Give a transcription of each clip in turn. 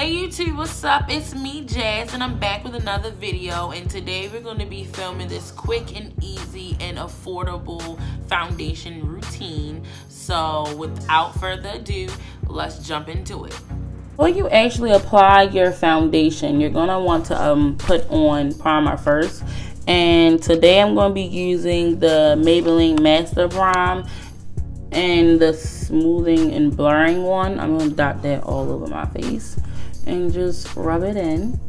Hey YouTube, what's up? It's me, Jazz, and I'm back with another video. And today we're going to be filming this quick and easy and affordable foundation routine. So without further ado, let's jump into it. Before you actually apply your foundation, you're going to want to put on primer first. And today I'm going to be using the Maybelline Master Prime and the smoothing and blurring one. I'm going to dot that all over my face and just rub it in.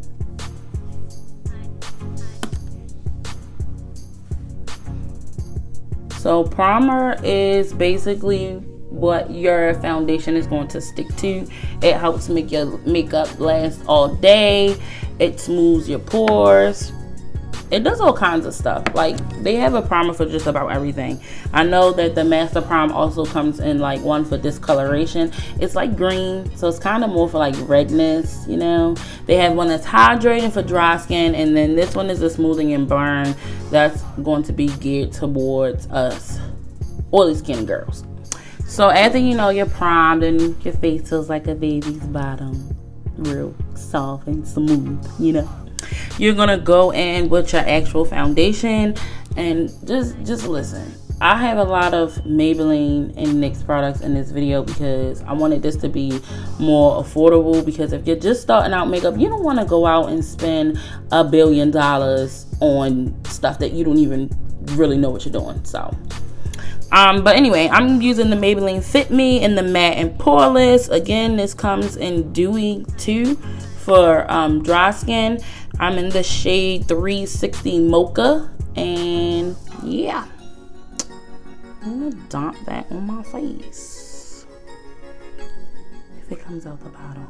So primer is basically what your foundation is going to stick to. It helps make your makeup last all day. It smooths your pores. It does all kinds of stuff. Like, they have a primer for just about everything. I know that the Master Prime also comes in like one for discoloration. It's like green, so it's kind of more for like redness, you know. They have one that's hydrating for dry skin, and then this one is a smoothing and burn that's going to be geared towards us oily skin girls. So after you know you're primed and your face feels like a baby's bottom, real soft and smooth, you know, you're gonna go in with your actual foundation and just listen. I have a lot of Maybelline and NYX products in this video because I wanted this to be more affordable, because if you're just starting out makeup, you don't want to go out and spend $1 billion on stuff that you don't even really know what you're doing. So but anyway, I'm using the Maybelline Fit Me in the matte and poreless. Again, this comes in Dewy 2 for dry skin. I'm in the shade 360 Mocha, and yeah, I'm gonna dot that on my face. If it comes out the bottom,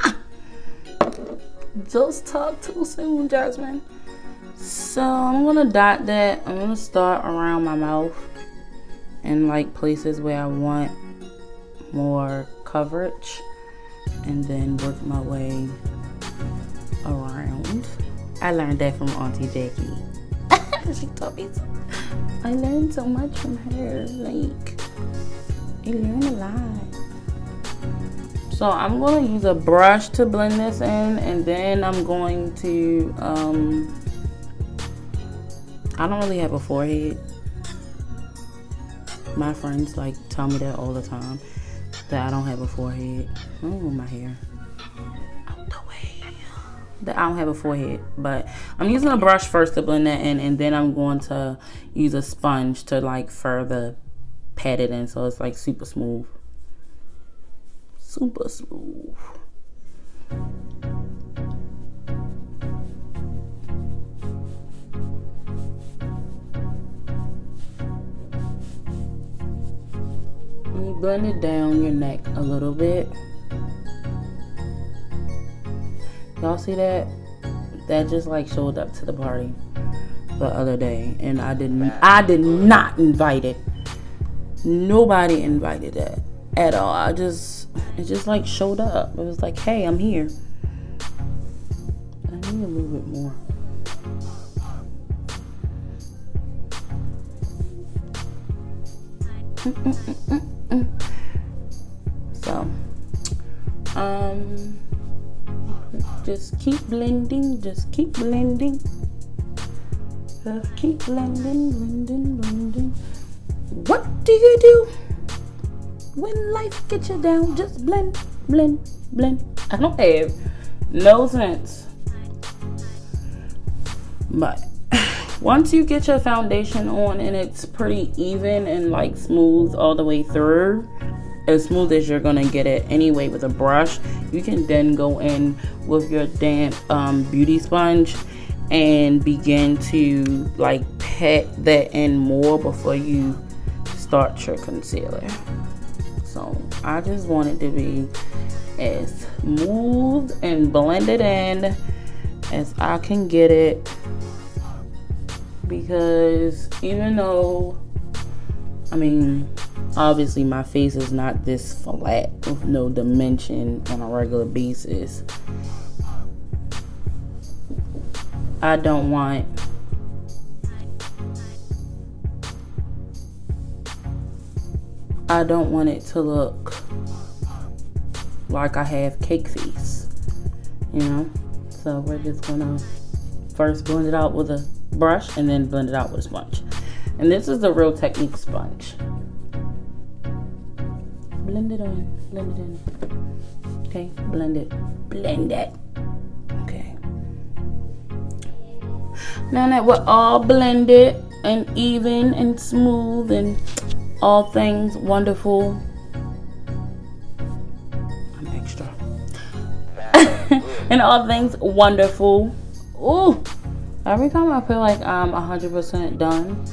you know. Just talk too soon, Jasmine. So I'm gonna dot that. I'm gonna start around my mouth and like places where I want more coverage, and then work my way around. I learned that from Auntie Jackie. She taught me so. I learned so much from her. Like, I learned a lot. So I'm going to use a brush to blend this in, and then I'm going to I don't really have a forehead. My friends like tell me that all the time, that I don't have a forehead. I don't know my hair. That I don't have a forehead, but I'm using a brush first to blend that in, and then I'm going to use a sponge to like further pat it in so it's like super smooth. Super smooth. You blend it down your neck a little bit. Y'all see that? That just like showed up to the party the other day, and I did not invite it. Nobody invited that at all. It just like showed up. It was like, hey, I'm here. I need a little bit more. So, just keep blending, just keep blending. Just keep blending, blending, blending. What do you do when life gets you down? Just blend, blend, blend. I don't have no sense. But once you get your foundation on and it's pretty even and like smooth all the way through, as smooth as you're gonna get it anyway with a brush, you can then go in with your damp beauty sponge and begin to like pat that in more before you start your concealer. So I just want it to be as smooth and blended in as I can get it, because even though, I mean, obviously my face is not this flat with no dimension on a regular basis, I don't want it to look like I have cake face, you know. So we're just gonna first blend it out with a brush and then blend it out with a sponge. And this is the Real Technique sponge. Blend it on, blend it in. Okay, blend it, blend it. Okay. Now that we're all blended and even and smooth and all things wonderful, I'm extra. And all things wonderful. Ooh, every time I feel like I'm 100% done,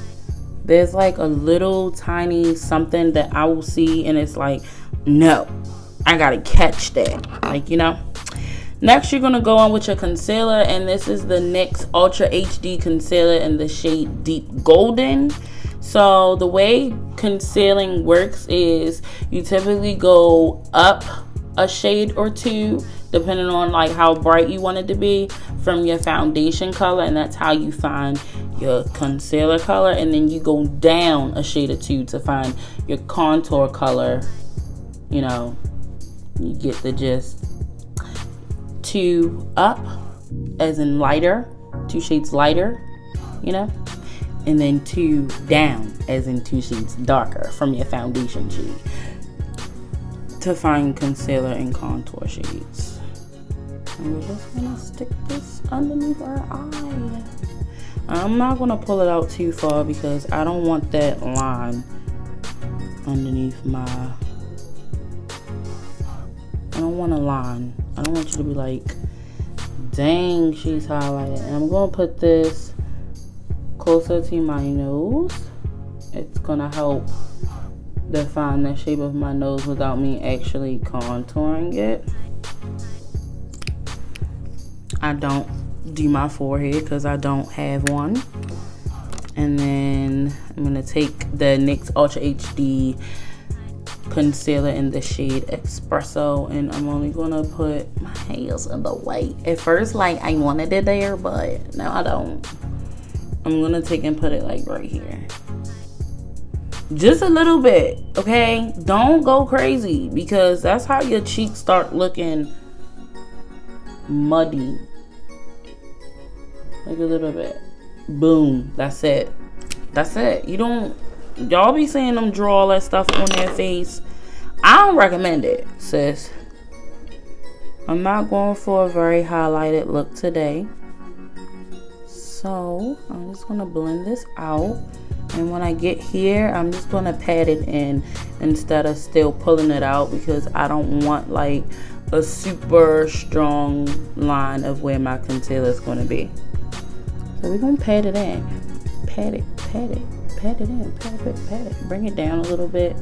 there's like a little tiny something that I will see and it's like, no, I gotta catch that, like, you know. Next, you're gonna go on with your concealer, and this is the NYX Ultra HD Concealer in the shade Deep Golden. So the way concealing works is you typically go up a shade or two, depending on like how bright you want it to be, from your foundation color, and that's how you find your concealer color. And then you go down a shade or two to find your contour color. You know, you get the gist. 2 up, as in lighter, 2 shades lighter, you know, and then 2 down, as in 2 shades darker from your foundation shade, to find concealer and contour shades. And we're just gonna stick this underneath our eye. I'm not gonna pull it out too far because I don't want that line underneath my, I don't want a line. I don't want you to be like, dang, she's highlighted. And I'm gonna put this closer to my nose. It's gonna help define the shape of my nose without me actually contouring it. I don't do my forehead because I don't have one. And then I'm gonna take the NYX Ultra HD concealer in the shade Espresso, and I'm only gonna put my hairs in the way. At first, like, I wanted it there, but now I don't. I'm gonna take and put it like right here, just a little bit, okay? Don't go crazy, because that's how your cheeks start looking muddy. Like a little bit. Boom. That's it. That's it. You don't, y'all be seeing them draw all that stuff on their face. I don't recommend it, sis. I'm not going for a very highlighted look today. So I'm just gonna blend this out. And when I get here, I'm just gonna pat it in instead of still pulling it out, because I don't want like a super strong line of where my concealer is gonna be. So we're gonna pat it in. Pat it, pat it, pat it in, pat it, pat it. Bring it down a little bit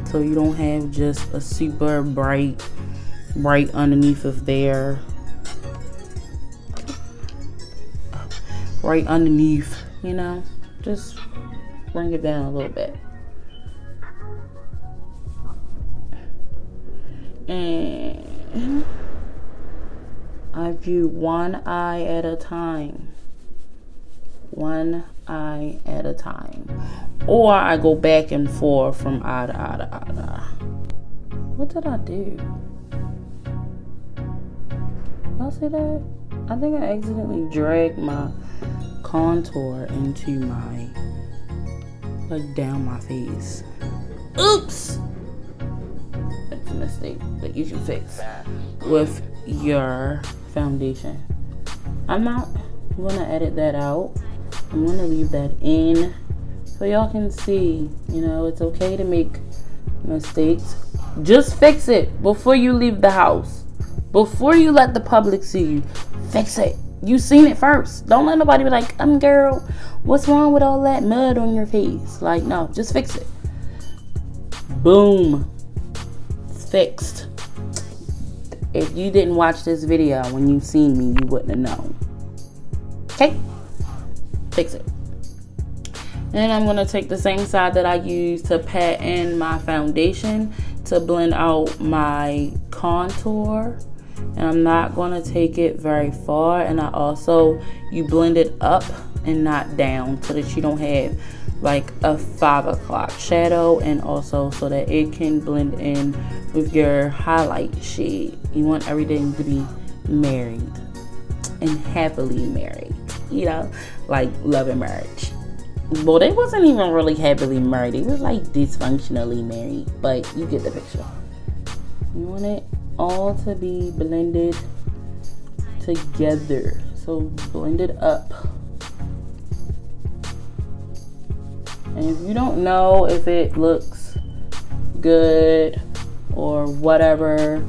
so you don't have just a super bright underneath of there. Right underneath, you know? Just bring it down a little bit. And I view one eye at a time. One eye at a time. Or I go back and forth from eye to eye to eye to eye. What did I do? Y'all see that? I think I accidentally dragged my contour into my, like, down my face. Oops! That's a mistake that you can fix with your foundation. I'm not gonna edit that out. I'm gonna leave that in so y'all can see, you know, it's okay to make mistakes. Just fix it before you leave the house. Before you let the public see you, fix it. You seen it first. Don't let nobody be like, girl, what's wrong with all that mud on your face? Like, no, just fix it. Boom. Fixed. If you didn't watch this video when you seen me, you wouldn't have known. Okay? Fix it. And I'm going to take the same side that I used to pat in my foundation to blend out my contour. And I'm not going to take it very far. And I also, you blend it up and not down so that you don't have like a 5 o'clock shadow, and also so that it can blend in with your highlight shade. You want everything to be married and happily married, you know, like love and marriage. Well, they wasn't even really happily married. It was like dysfunctionally married, but you get the picture. You want it all to be blended together. So blend it up. And if you don't know if it looks good or whatever,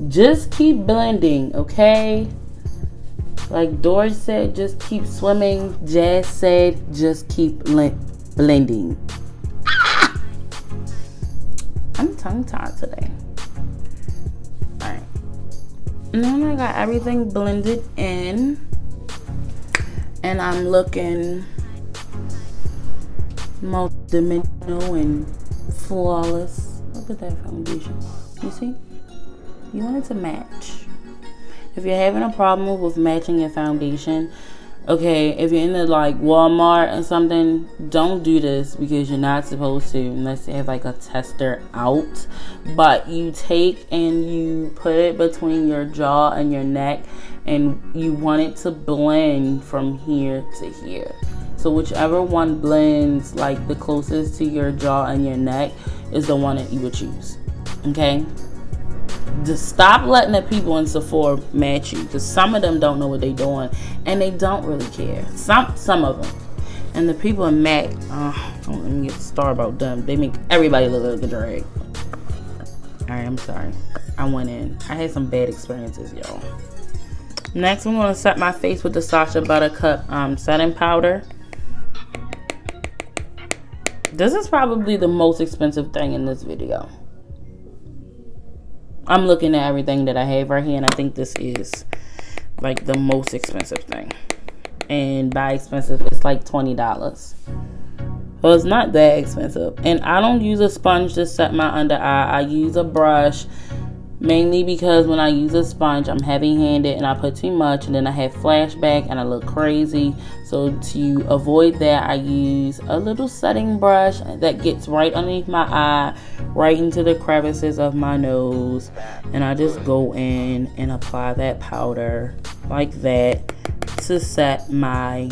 just keep blending, okay? Like Doris said, just keep swimming. Jazz said, just keep blending. I'm tongue-tied today. Alright. And then I got everything blended in. And I'm looking multi-dimensional and flawless. Look at that foundation. You see? You want it to match. If you're having a problem with matching your foundation, okay, if you're in the like Walmart or something, don't do this because you're not supposed to unless you have like a tester out. But you take and you put it between your jaw and your neck, and you want it to blend from here to here. So whichever one blends like the closest to your jaw and your neck is the one that you would choose. Okay? Just stop letting the people in Sephora match you, because some of them don't know what they're doing and they don't really care. Some of them. And the people in MAC, don't let me get started about them. They make everybody look like a drag. Alright, I'm sorry. I went in. I had some bad experiences, y'all. Next, I'm going to set my face with the Sacha Buttercup setting powder. This is probably the most expensive thing in this video. I'm looking at everything that I have right here, and I think this is like the most expensive thing. And by expensive, it's like $20. Well, it's not that expensive. And I don't use a sponge to set my under eye. I use a brush, mainly because when I use a sponge, I'm heavy-handed and I put too much, and then I have flashback and I look crazy. So to avoid that, I use a little setting brush that gets right underneath my eye, right into the crevices of my nose, and I just go in and apply that powder like that to set my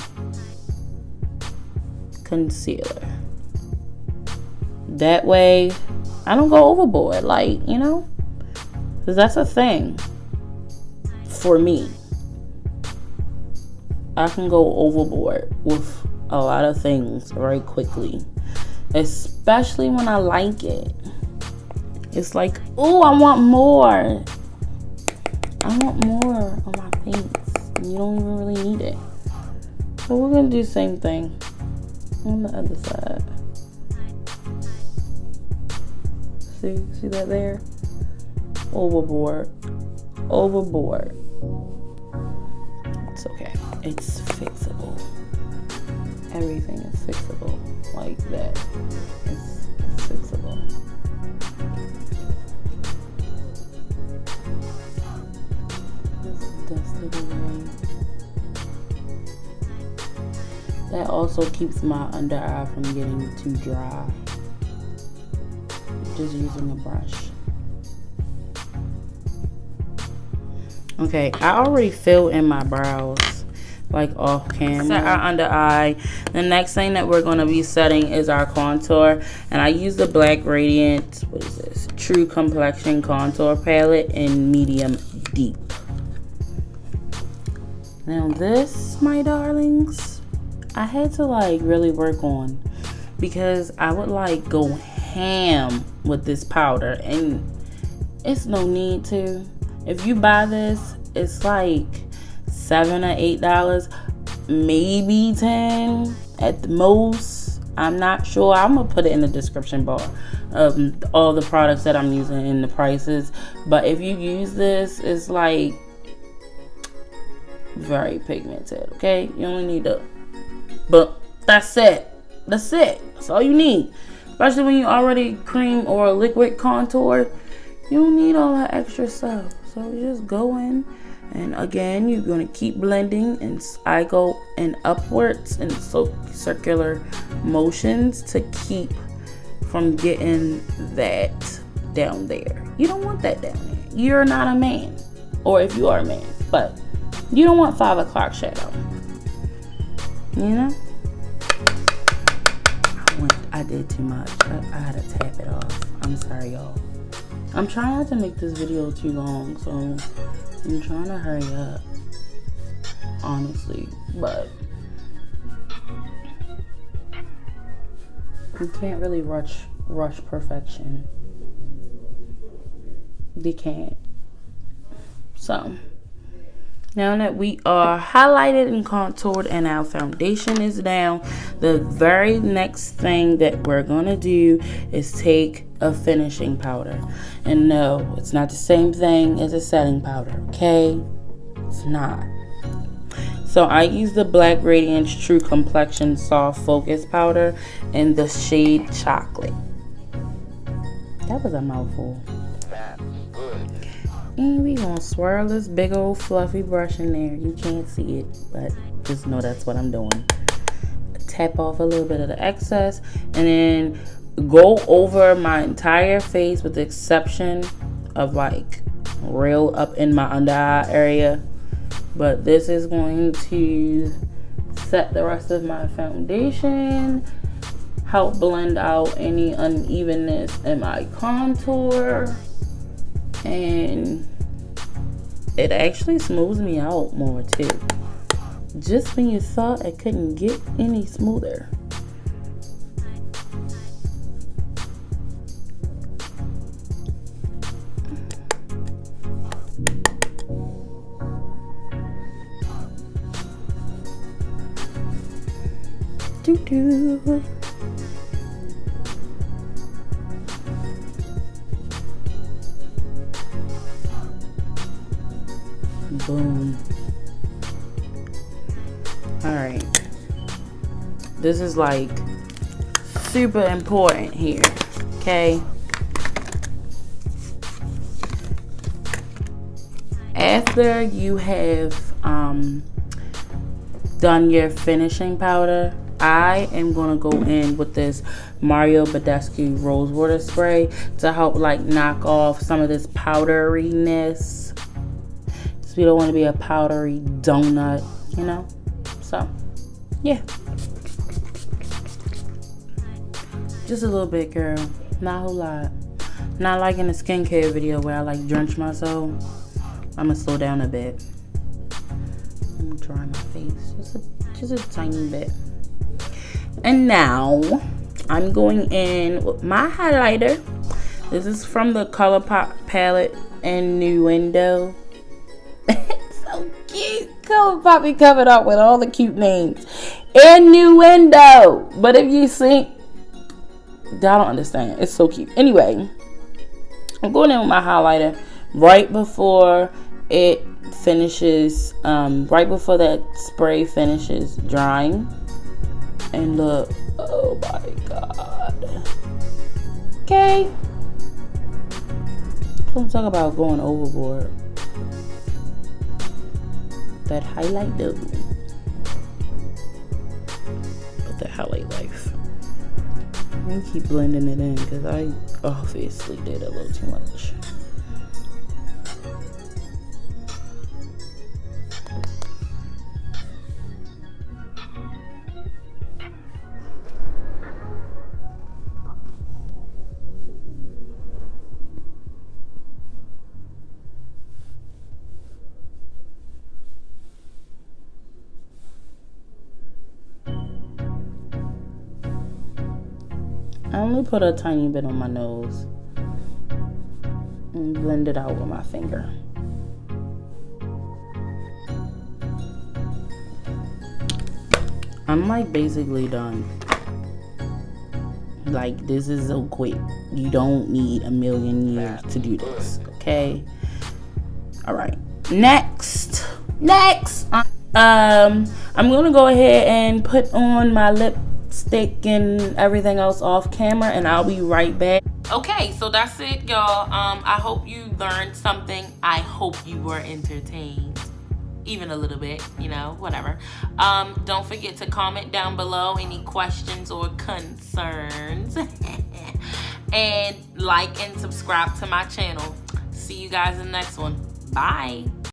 concealer. That way I don't go overboard, like, you know, because that's a thing for me. I can go overboard with a lot of things very quickly, especially when I like it. It's like, oh, I want more. I want more on my face. You don't even really need it. So we're going to do the same thing on the other side. See that there? Overboard. Overboard. It's okay. It's fixable. Everything is fixable like that. It's fixable. Just dust it away. That also keeps my under eye from getting too dry. Just using a brush. Okay, I already filled in my brows, like off camera. Set our under eye. The next thing that we're going to be setting is our contour, and I use the black Radiance, what is this, True Complexion Contour Palette in medium deep. Now this, my darlings, I had to like really work on, because I would like go ham with this powder, and it's no need to. If you buy this, it's like $7 or $8, maybe $10 at the most. I'm not sure. I'm gonna put it in the description bar of all the products that I'm using and the prices. But if you use this, it's like very pigmented. Okay, you only need to, but that's it. That's it. That's all you need. Especially when you already cream or liquid contour. You don't need all that extra stuff. So just go in, and again, you're going to keep blending, and I go in upwards and circular motions to keep from getting that down there. You don't want that down there. You're not a man, or if you are a man, but you don't want 5 o'clock shadow. You know? I did too much. I had to tap it off. I'm sorry, y'all. I'm trying not to make this video too long, so I'm trying to hurry up, honestly, but you can't really rush perfection. You can't. So now that we are highlighted and contoured and our foundation is down, the very next thing that we're gonna do is take a finishing powder. And no, it's not the same thing as a setting powder, okay? It's not. So I use the Black Radiance True Complexion Soft Focus Powder in the shade Chocolate. That was a mouthful. And we gonna swirl this big old fluffy brush in there. You can't see it, but just know that's what I'm doing. Tap off a little bit of the excess, and then go over my entire face with the exception of like real up in my under eye area. But this is going to set the rest of my foundation, help blend out any unevenness in my contour, and it actually smooths me out more too. Just when you thought I couldn't get any smoother. Doo-doo. Boom. All right, this is like super important here, okay? After you have done your finishing powder, I am gonna go in with this Badescu Rosewater spray to help like knock off some of this powderiness. So we don't want to be a powdery donut, you know? So, yeah. Just a little bit, girl. Not a whole lot. Not like in a skincare video where I like drench myself. I'm gonna slow down a bit. I'm gonna dry my face. Just a tiny bit. And now, I'm going in with my highlighter. This is from the ColourPop palette IN-NUDE-ENDO. It's so cute. ColourPop be covered up with all the cute names. IN-NUDE-ENDO. But if you see, I don't understand. It's so cute. Anyway, I'm going in with my highlighter right before it finishes, right before that spray finishes drying. And look, oh my god. Okay. Don't talk about going overboard. That highlight though. But that highlight life. Let me keep blending it in because I obviously did a little too much. I only put a tiny bit on my nose and blend it out with my finger. I'm like basically done. Like, this is so quick. You don't need a million years to do this, okay? All right, next, I'm gonna go ahead and put on my lipstick and everything else off camera, and I'll be right back. Okay, so that's it, y'all. I hope you learned something. I hope you were entertained. Even a little bit, you know, whatever. Don't forget to comment down below any questions or concerns. And like and subscribe to my channel. See you guys in the next one. Bye.